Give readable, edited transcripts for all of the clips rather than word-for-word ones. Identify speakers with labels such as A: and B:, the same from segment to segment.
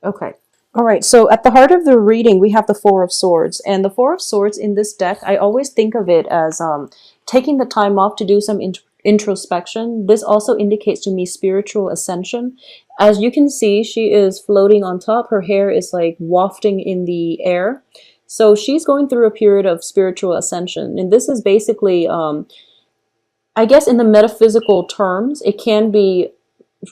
A: Okay. All right. So at the heart of the reading, we have the Four of Swords. And the Four of Swords in this deck, I always think of it as taking the time off to do some introspection. This also indicates to me spiritual ascension. As you can see, she is floating on top. Her hair is like wafting in the air. So she's going through a period of spiritual ascension. And this is basically, I guess in the metaphysical terms, it can be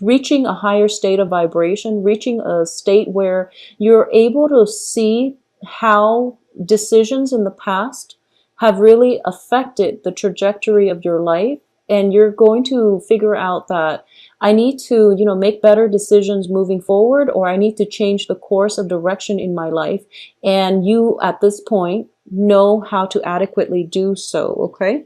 A: reaching a higher state of vibration, reaching a state where you're able to see how decisions in the past have really affected the trajectory of your life. And you're going to figure out that I need to, make better decisions moving forward, or I need to change the course of direction in my life. And you, at this point, know how to adequately do so, okay?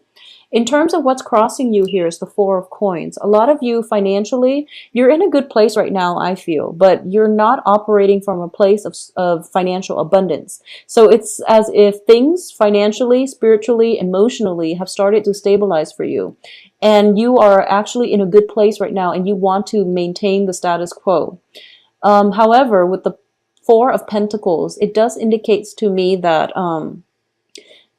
A: In terms of what's crossing you here is the Four of Coins. A lot of you financially, you're in a good place right now, I feel, but you're not operating from a place of financial abundance. So it's as if things financially, spiritually, emotionally have started to stabilize for you. And you are actually in a good place right now and you want to maintain the status quo. However, with the Four of Pentacles, it does indicate to me that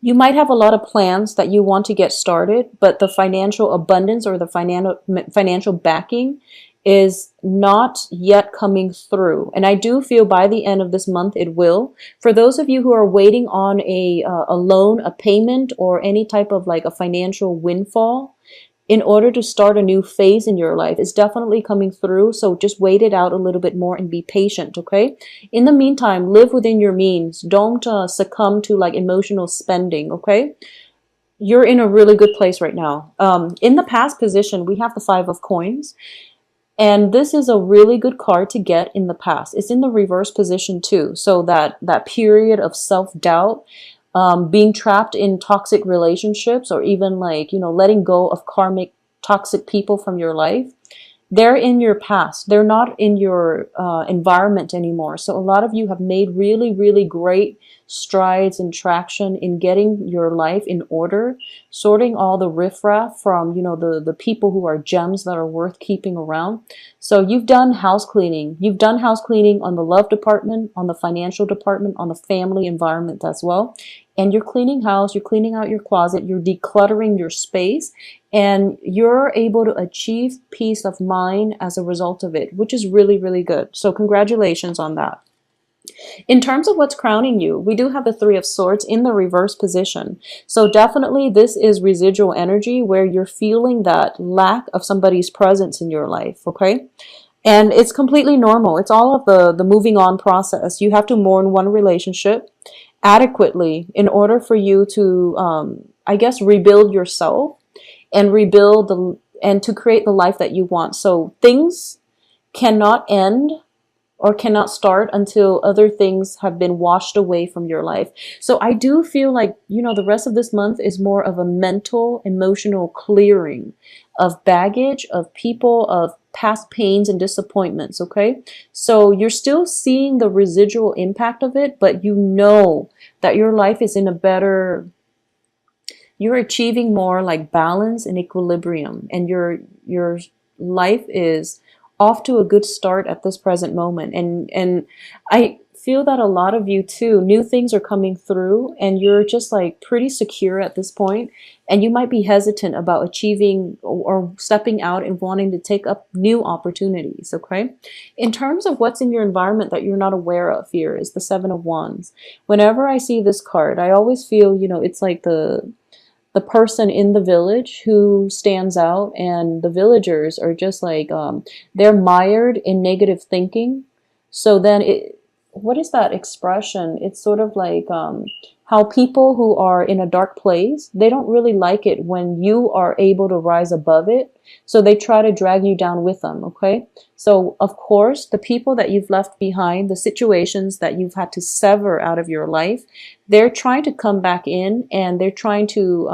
A: you might have a lot of plans that you want to get started, but the financial abundance or the financial backing is not yet coming through. And I do feel by the end of this month it will. For those of you who are waiting on a loan, a payment, or any type of like a financial windfall, in order to start a new phase in your life, is definitely coming through. So just wait it out a little bit more and be patient, okay? In the meantime, live within your means. Don't succumb to like emotional spending, okay? You're in a really good place right now. In the past position, we have the Five of Coins. And this is a really good card to get in the past. It's in the reverse position too. So that period of self-doubt, being trapped in toxic relationships, or even like, letting go of karmic toxic people from your life. They're in your past. They're not in your environment anymore. So a lot of you have made really, really great strides and traction in getting your life in order, sorting all the riffraff from, the people who are gems that are worth keeping around. So you've done house cleaning. You've done house cleaning on the love department, on the financial department, on the family environment as well. And you're cleaning house, you're cleaning out your closet, you're decluttering your space, and you're able to achieve peace of mind as a result of it, which is really, really good. So congratulations on that. In terms of what's crowning you, we do have the Three of Swords in the reverse position. So definitely this is residual energy where you're feeling that lack of somebody's presence in your life, okay? And it's completely normal. It's all of the moving on process. You have to mourn one relationship adequately in order for you to, I guess, rebuild yourself and and to create the life that you want. So things cannot end or cannot start until other things have been washed away from your life. So I do feel like, the rest of this month is more of a mental, emotional clearing of baggage, of people, of past pains and disappointments, okay? So you're still seeing the residual impact of it, but you know that your life is in a better, you're achieving more like balance and equilibrium, and your life is off to a good start at this present moment. And I feel that a lot of you too, new things are coming through and you're just like pretty secure at this point, and you might be hesitant about achieving or stepping out and wanting to take up new opportunities, okay? In terms of what's in your environment that you're not aware of, here is the Seven of Wands. Whenever I see this card, I always feel, it's like the person in the village who stands out, and the villagers are just like, they're mired in negative thinking. So then what is that expression? It's sort of like how people who are in a dark place, they don't really like it when you are able to rise above it. So they try to drag you down with them, okay? So of course, the people that you've left behind, the situations that you've had to sever out of your life, they're trying to come back in, and they're trying to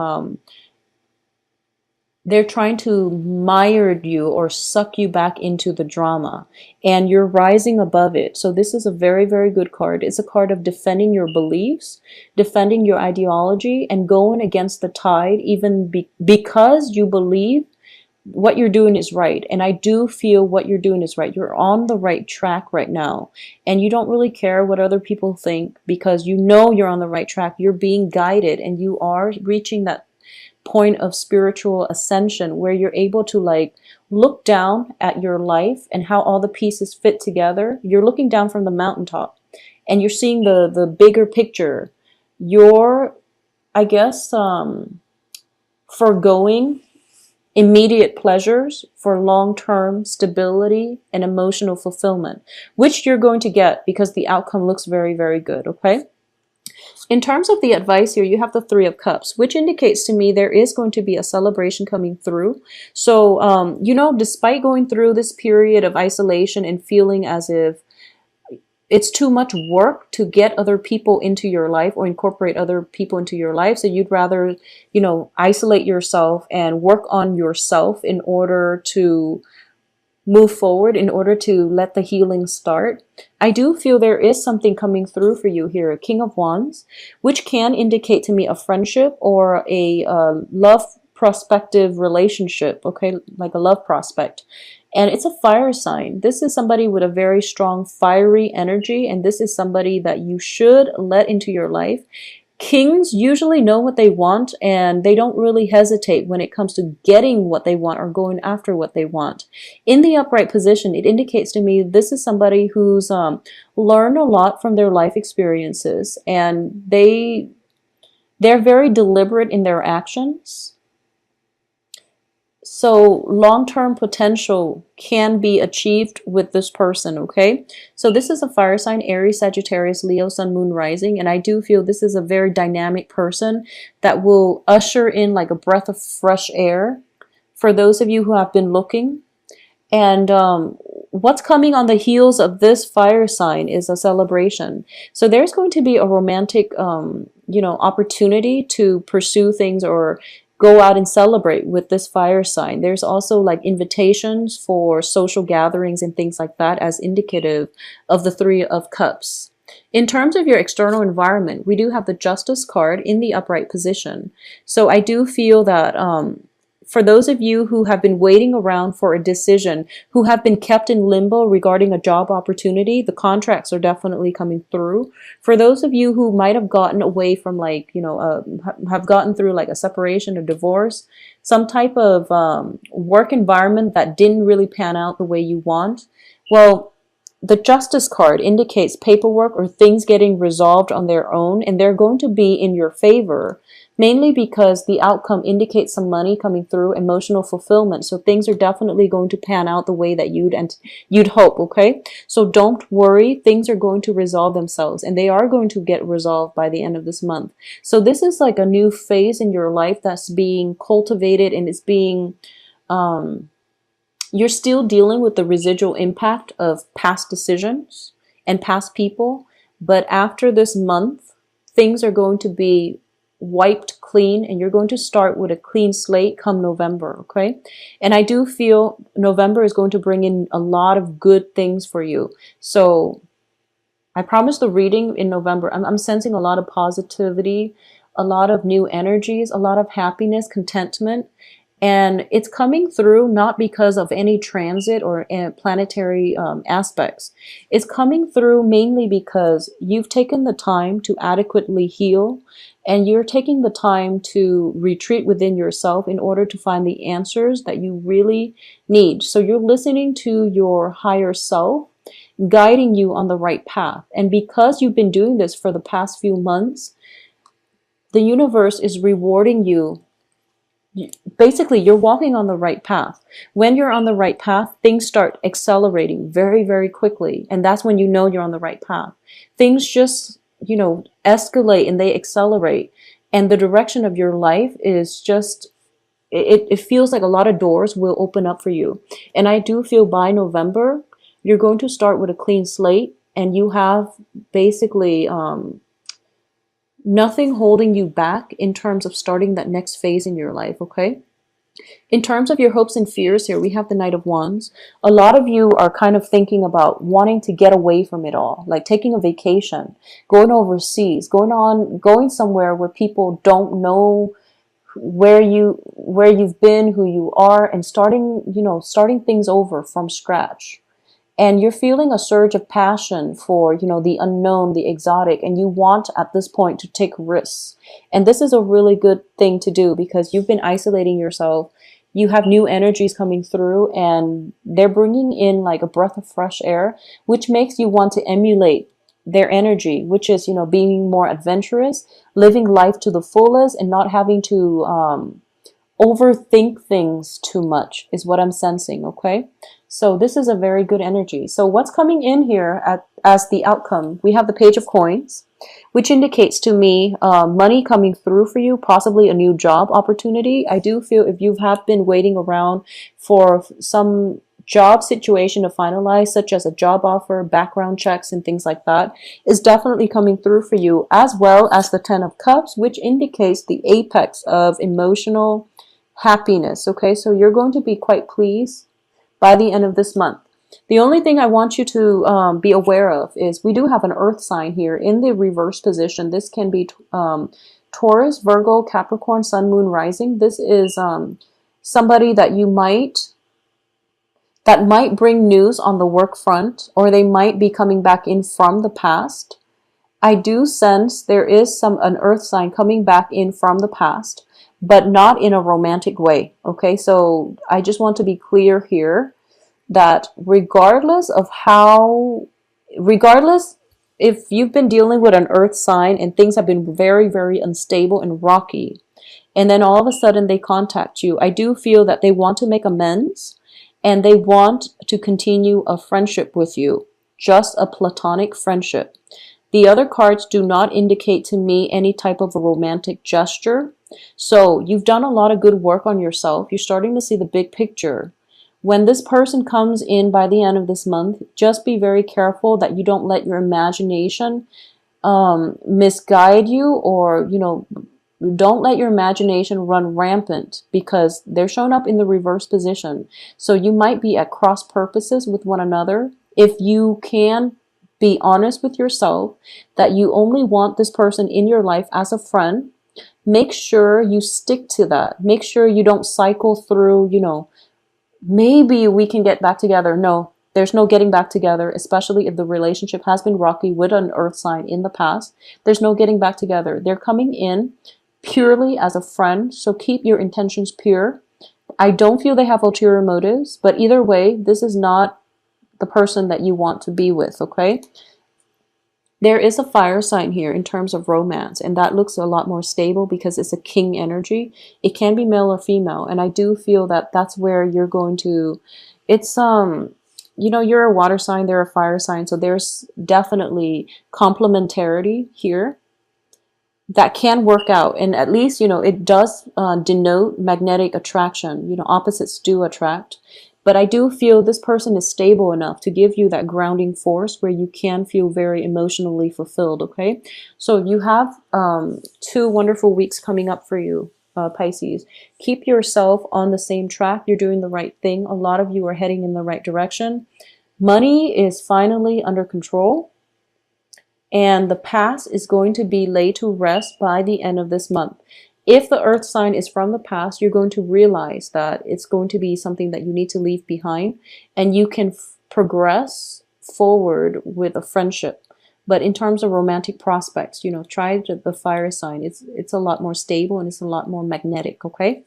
A: mire you or suck you back into the drama, and you're rising above it. So this is a very, very good card. It's a card of defending your beliefs, defending your ideology, and going against the tide, even because you believe what you're doing is right. And I do feel what you're doing is right. You're on the right track right now. And you don't really care what other people think because you know you're on the right track. You're being guided and you are reaching that point of spiritual ascension where you're able to like look down at your life and how all the pieces fit together. You're looking down from the mountaintop and you're seeing the bigger picture. You're, I guess, foregoing immediate pleasures for long-term stability and emotional fulfillment, which you're going to get because the outcome looks very, very good, okay? In terms of the advice here, you have the Three of Cups, which indicates to me there is going to be a celebration coming through. So, you know, despite going through this period of isolation and feeling as if it's too much work to get other people into your life or incorporate other people into your life. So you'd rather, you know, isolate yourself and work on yourself in order to move forward, in order to let the healing start. I do feel there is something coming through for you here, King of Wands, which can indicate to me a friendship or a love prospective relationship, okay, like a love prospect. And it's a fire sign. This is somebody with a very strong fiery energy, and this is somebody that you should let into your life. Kings usually know what they want, and they don't really hesitate when it comes to getting what they want or going after what they want. In the upright position, it indicates to me this is somebody who's learned a lot from their life experiences, and they're very deliberate in their actions. So long-term potential can be achieved with this person, okay? So this is a fire sign, Aries, Sagittarius, Leo, Sun, Moon, Rising, and I do feel this is a very dynamic person that will usher in like a breath of fresh air for those of you who have been looking. And what's coming on the heels of this fire sign is a celebration. So there's going to be a romantic, you know, opportunity to pursue things or go out and celebrate with this fire sign. There's also like invitations for social gatherings and things like that as indicative of the Three of Cups. In terms of your external environment, we do have the Justice card in the upright position. So I do feel that for those of you who have been waiting around for a decision, who have been kept in limbo regarding a job opportunity, the contracts are definitely coming through. For those of you who might have gotten away from like, you know, have gotten through like a separation or divorce, some type of work environment that didn't really pan out the way you want, well, the Justice card indicates paperwork or things getting resolved on their own, and they're going to be in your favor, mainly because the outcome indicates some money coming through, emotional fulfillment. So things are definitely going to pan out the way that you'd hope, okay? So don't worry, things are going to resolve themselves, and they are going to get resolved by the end of this month. So this is like a new phase in your life that's being cultivated, and it's being you're still dealing with the residual impact of past decisions and past people. But after this month, things are going to be wiped clean, and you're going to start with a clean slate come November, okay? And I do feel November is going to bring in a lot of good things for you. So I promise the reading in November, I'm sensing a lot of positivity, a lot of new energies, a lot of happiness, contentment. And it's coming through not because of any transit or planetary aspects. It's coming through mainly because you've taken the time to adequately heal, and you're taking the time to retreat within yourself in order to find the answers that you really need. So you're listening to your higher self, guiding you on the right path. And because you've been doing this for the past few months, the universe is rewarding you. Basically, you're walking on the right path. When you're on the right path, things start accelerating very, very quickly. And that's when you know you're on the right path. Things just, you know, escalate and they accelerate. And the direction of your life is just, it feels like a lot of doors will open up for you. And I do feel by November, you're going to start with a clean slate, and you have basically nothing holding you back in terms of starting that next phase in your life, okay? In terms of your hopes and fears here, we have the Knight of Wands. A lot of you are kind of thinking about wanting to get away from it all, like taking a vacation, going overseas, going somewhere where people don't know where you've been, who you are, and starting, starting things over from scratch. And you're feeling a surge of passion for, the unknown, the exotic, and you want at this point to take risks. And this is a really good thing to do because you've been isolating yourself. You have new energies coming through, and they're bringing in like a breath of fresh air, which makes you want to emulate their energy, which is, being more adventurous, living life to the fullest, and not having to overthink things too much is what I'm sensing, okay? So this is a very good energy. So what's coming in here as the outcome? We have the Page of Coins, which indicates to me money coming through for you, possibly a new job opportunity. I do feel if you have been waiting around for some job situation to finalize, such as a job offer, background checks, and things like that, is definitely coming through for you, as well as the Ten of Cups, which indicates the apex of emotional happiness. Okay, so you're going to be quite pleased by the end of this month. The only thing I want you to be aware of is we do have an earth sign here in the reverse position. This can be Taurus, Virgo, Capricorn, Sun, Moon, Rising. This is somebody that might bring news on the work front, or they might be coming back in from the past. I do sense there is an earth sign coming back in from the past, but not in a romantic way. Okay, so I just want to be clear here that regardless if you've been dealing with an earth sign and things have been very, very unstable and rocky, and then all of a sudden they contact you, I do feel that they want to make amends and they want to continue a friendship with you, just a platonic friendship. The other cards do not indicate to me any type of a romantic gesture. So you've done a lot of good work on yourself. You're starting to see the big picture. When this person comes in by the end of this month, just be very careful that you don't let your imagination misguide you, or, don't let your imagination run rampant, because they're shown up in the reverse position. So you might be at cross purposes with one another. If you can be honest with yourself that you only want this person in your life as a friend, make sure you stick to that. Make sure you don't cycle through, maybe we can get back together. No, there's no getting back together, especially if the relationship has been rocky with an earth sign in the past. There's no getting back together. They're coming in purely as a friend, so keep your intentions pure. I don't feel they have ulterior motives, but either way, this is not the person that you want to be with, okay? There is a fire sign here in terms of romance, and that looks a lot more stable because it's a king energy. It can be male or female, and I do feel that that's where you're going to, it's, you're a water sign, they're a fire sign, so there's definitely complementarity here that can work out. And at least, it does denote magnetic attraction. Opposites do attract. But I do feel this person is stable enough to give you that grounding force where you can feel very emotionally fulfilled, okay? So you have 2 wonderful weeks coming up for you, Pisces. Keep yourself on the same track. You're doing the right thing. A lot of you are heading in the right direction. Money is finally under control. And the past is going to be laid to rest by the end of this month. If the earth sign is from the past, you're going to realize that it's going to be something that you need to leave behind, and you can progress forward with a friendship. But in terms of romantic prospects, try the fire sign. It's a lot more stable and it's a lot more magnetic, okay?